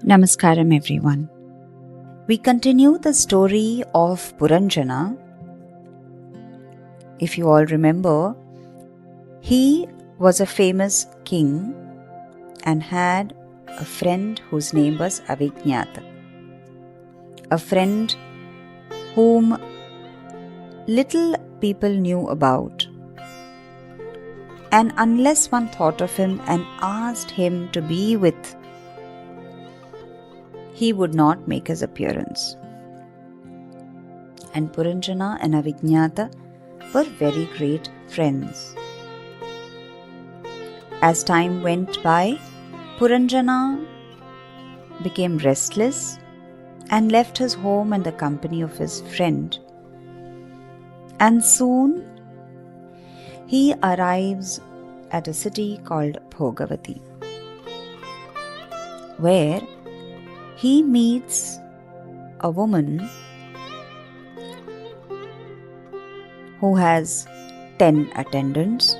Namaskaram everyone. We continue the story of Puranjana. If you all remember, he was a famous king and had a friend whose name was Avijñata. A friend whom little people knew about. And unless one thought of him and asked him to be with, he would not make his appearance. And Puranjana and Avijñata were very great friends. As time went by, Puranjana became restless and left his home and the company of his friend. And soon he arrives at a city called Bhogavati, where he meets a woman who has 10 attendants.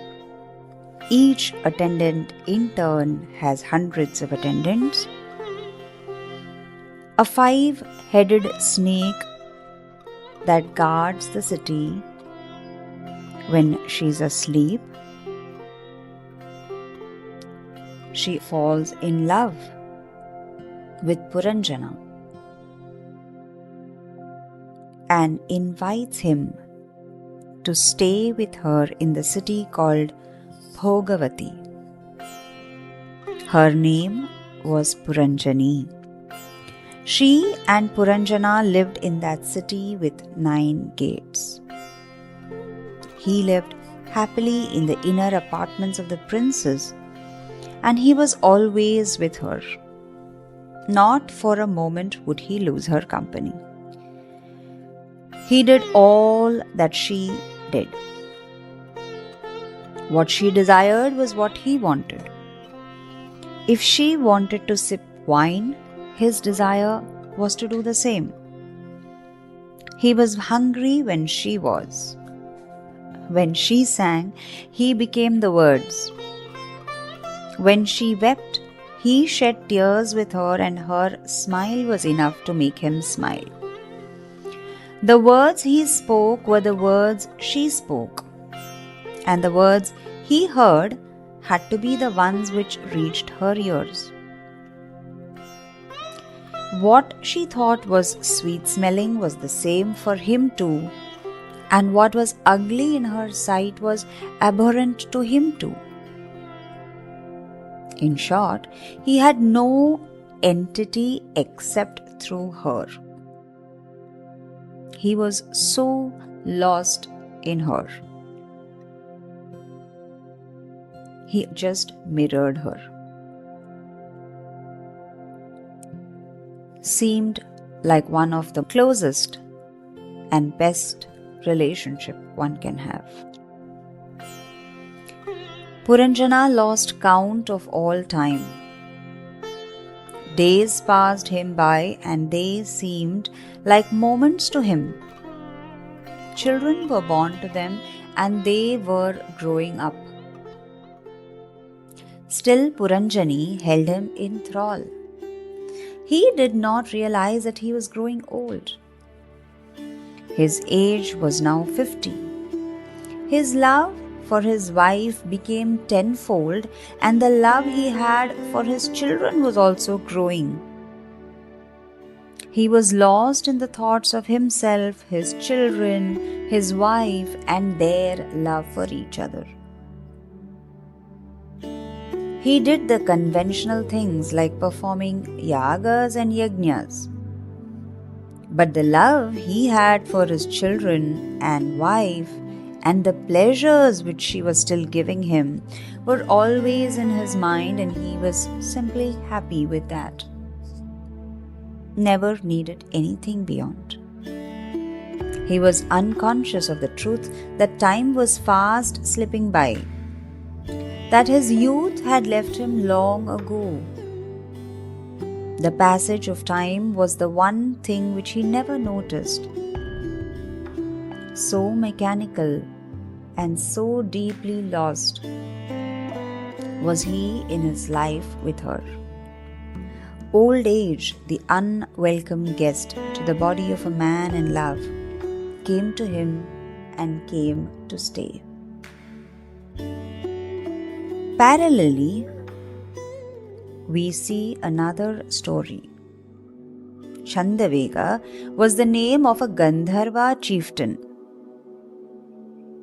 Each attendant in turn has hundreds of attendants. A 5-headed snake that guards the city when she's asleep. She falls in love with Puranjana and invites him to stay with her in the city called Bhogavati. Her name was Purajani. She and Puranjana lived in that city with 9 gates. He lived happily in the inner apartments of the princess, and he was always with her. Not for a moment would he lose her company. He did all that she did. What she desired was what he wanted. If she wanted to sip wine, his desire was to do the same. He was hungry when she was. When she sang, he became the words. When she wept, he shed tears with her, and her smile was enough to make him smile. The words he spoke were the words she spoke, and the words he heard had to be the ones which reached her ears. What she thought was sweet-smelling was the same for him too, and what was ugly in her sight was abhorrent to him too. In short, he had no entity except through her. He was so lost in her. He just mirrored her. Seemed like one of the closest and best relationship one can have. Puranjana lost count of all time. Days passed him by and they seemed like moments to him. Children were born to them and they were growing up. Still Puranjani held him in thrall. He did not realize that he was growing old. His age was now 50. His love for his wife became tenfold, and the love he had for his children was also growing. He was lost in the thoughts of himself, his children, his wife, and their love for each other. He did the conventional things like performing yagas and yajnas. But the love he had for his children and wife and the pleasures which she was still giving him were always in his mind, and he was simply happy with that. Never needed anything beyond. He was unconscious of the truth that time was fast slipping by, that his youth had left him long ago. The passage of time was the one thing which he never noticed. So mechanical and so deeply lost was he in his life with her. Old age, the unwelcome guest to the body of a man in love, came to him and came to stay. Parallelly, we see another story. Chhandavega was the name of a Gandharva chieftain.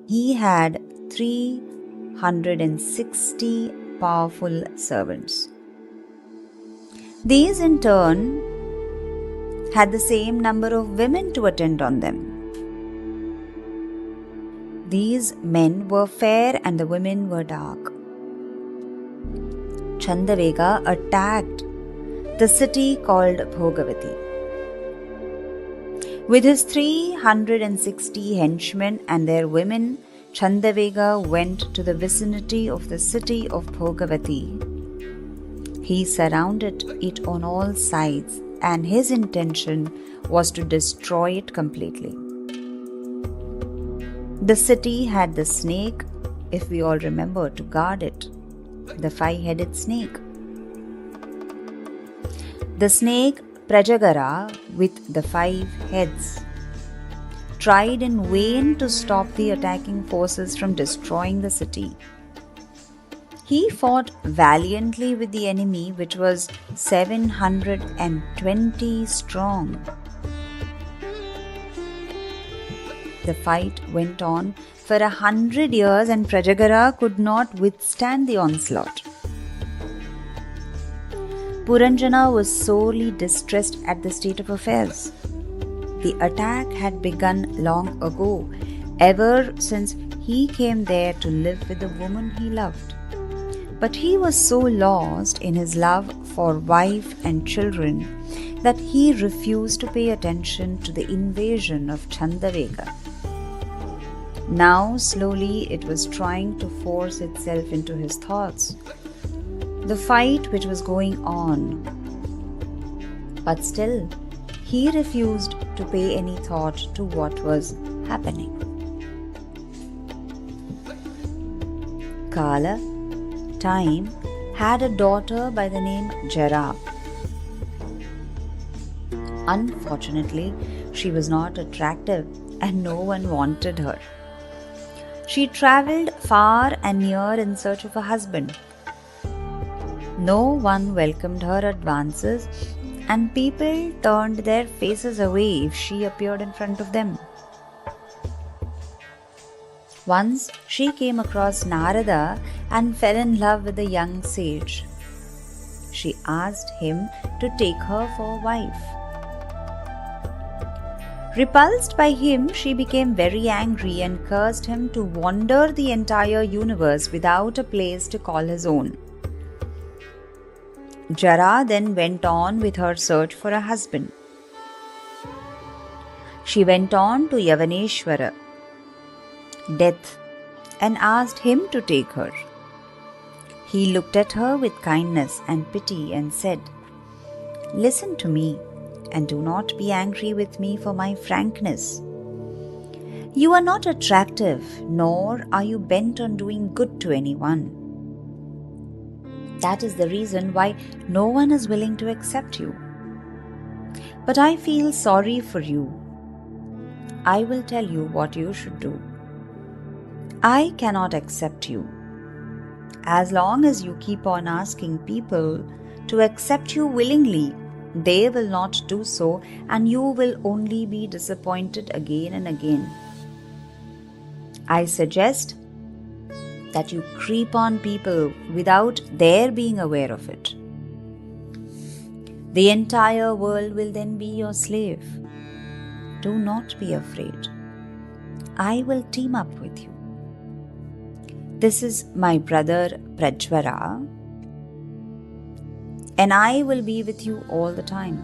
He had 360 powerful servants. These in turn had the same number of women to attend on them. These men were fair and the women were dark. Chhandavega attacked the city called Bhogavati. With his 360 henchmen and their women, Chhandavega went to the vicinity of the city of Bhogavati. He surrounded it on all sides, and his intention was to destroy it completely. The city had the snake, if we all remember, to guard it, the 5-headed snake. The snake Prajagara, with the 5 heads, tried in vain to stop the attacking forces from destroying the city. He fought valiantly with the enemy, which was 720 strong. The fight went on for 100 years and Prajagara could not withstand the onslaught. Puranjana was sorely distressed at the state of affairs. The attack had begun long ago, ever since he came there to live with the woman he loved. But he was so lost in his love for wife and children that he refused to pay attention to the invasion of Chhandavega. Now slowly it was trying to force itself into his thoughts, the fight which was going on. But still, he refused to pay any thought to what was happening. Kala, time, had a daughter by the name Jara. Unfortunately, she was not attractive and no one wanted her. She travelled far and near in search of a husband. No one welcomed her advances, and people turned their faces away if she appeared in front of them. Once she came across Narada and fell in love with the young sage. She asked him to take her for a wife. Repulsed by him, she became very angry and cursed him to wander the entire universe without a place to call his own. Jara then went on with her search for a husband. She went on to Yavaneshwara, Death, and asked him to take her. He looked at her with kindness and pity and said, "Listen to me and do not be angry with me for my frankness. You are not attractive, nor are you bent on doing good to anyone. That is the reason why no one is willing to accept you. But I feel sorry for you. I will tell you what you should do. I cannot accept you. As long as you keep on asking people to accept you willingly, they will not do so, and you will only be disappointed again and again. I suggest that you creep on people without their being aware of it. The entire world will then be your slave. Do not be afraid. I will team up with you. This is my brother Prajvara, and I will be with you all the time.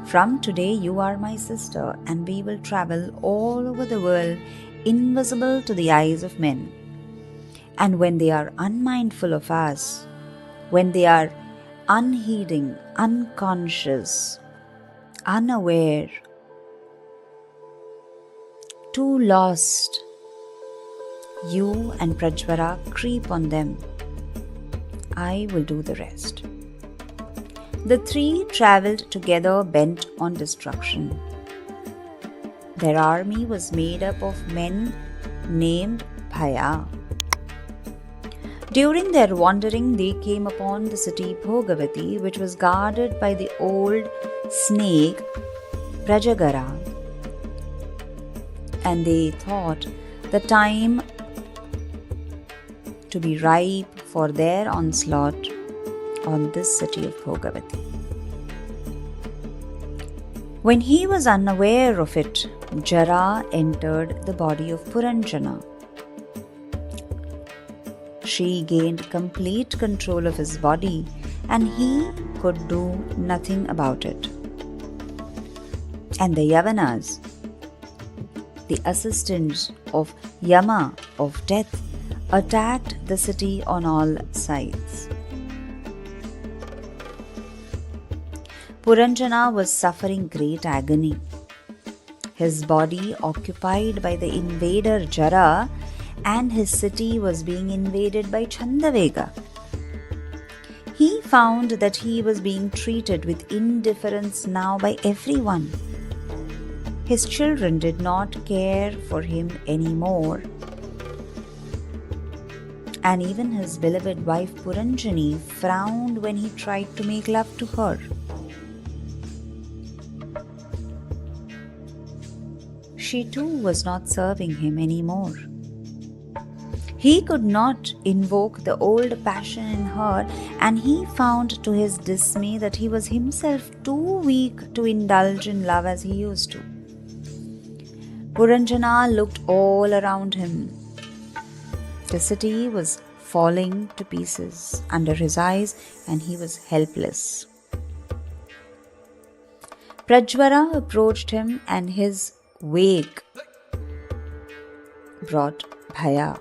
From today you are my sister, and we will travel all over the world, invisible to the eyes of men. And when they are unmindful of us, when they are unheeding, unconscious, unaware, too lost, you and Prajvara creep on them. I will do the rest. The three travelled together bent on destruction. Their army was made up of men named Bhaya. During their wandering, they came upon the city Bhogavati, which was guarded by the old snake Prajagara, and they thought the time to be ripe for their onslaught on this city of Bhogavati. When he was unaware of it, Jara entered the body of Puranjana. She gained complete control of his body, and he could do nothing about it. And the Yavanas, the assistants of Yama of death, attacked the city on all sides. Puranjana was suffering great agony. His body occupied by the invader Jara, and his city was being invaded by Chhandavega. He found that he was being treated with indifference now by everyone. His children did not care for him anymore, and even his beloved wife Purajani frowned when he tried to make love to her. She too was not serving him anymore. He could not invoke the old passion in her, and he found to his dismay that he was himself too weak to indulge in love as he used to. Puranjana looked all around him. The city was falling to pieces under his eyes, and he was helpless. Prajvara approached him, and his wake brought Bhaya.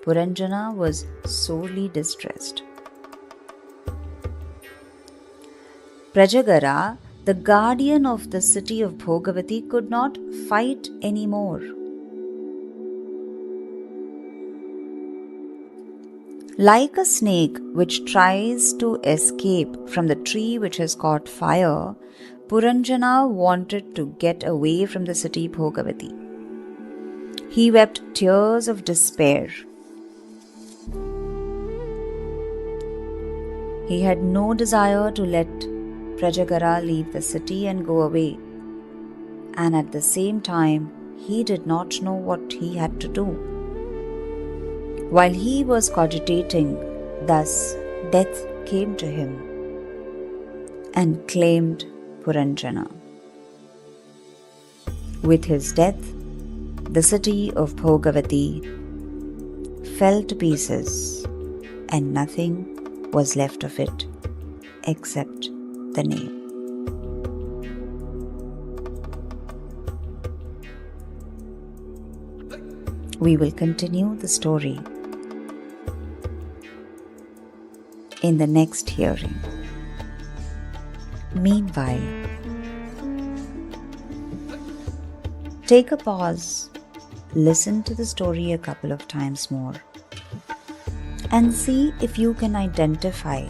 Puranjana was sorely distressed. Prajagara, the guardian of the city of Bhogavati, could not fight anymore. Like a snake which tries to escape from the tree which has caught fire, Puranjana wanted to get away from the city Bhogavati. He wept tears of despair. He had no desire to let Prajagara leave the city and go away, and at the same time, he did not know what he had to do. While he was cogitating, thus death came to him and claimed Puranjana. With his death, the city of Bhogavati fell to pieces, and nothing was left of it except the name. We will continue the story in the next hearing. Meanwhile, take a pause, listen to the story a couple of times more, and see if you can identify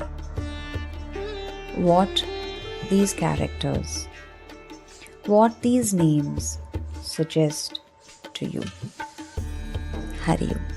what these characters, what these names suggest to you. Hari Om.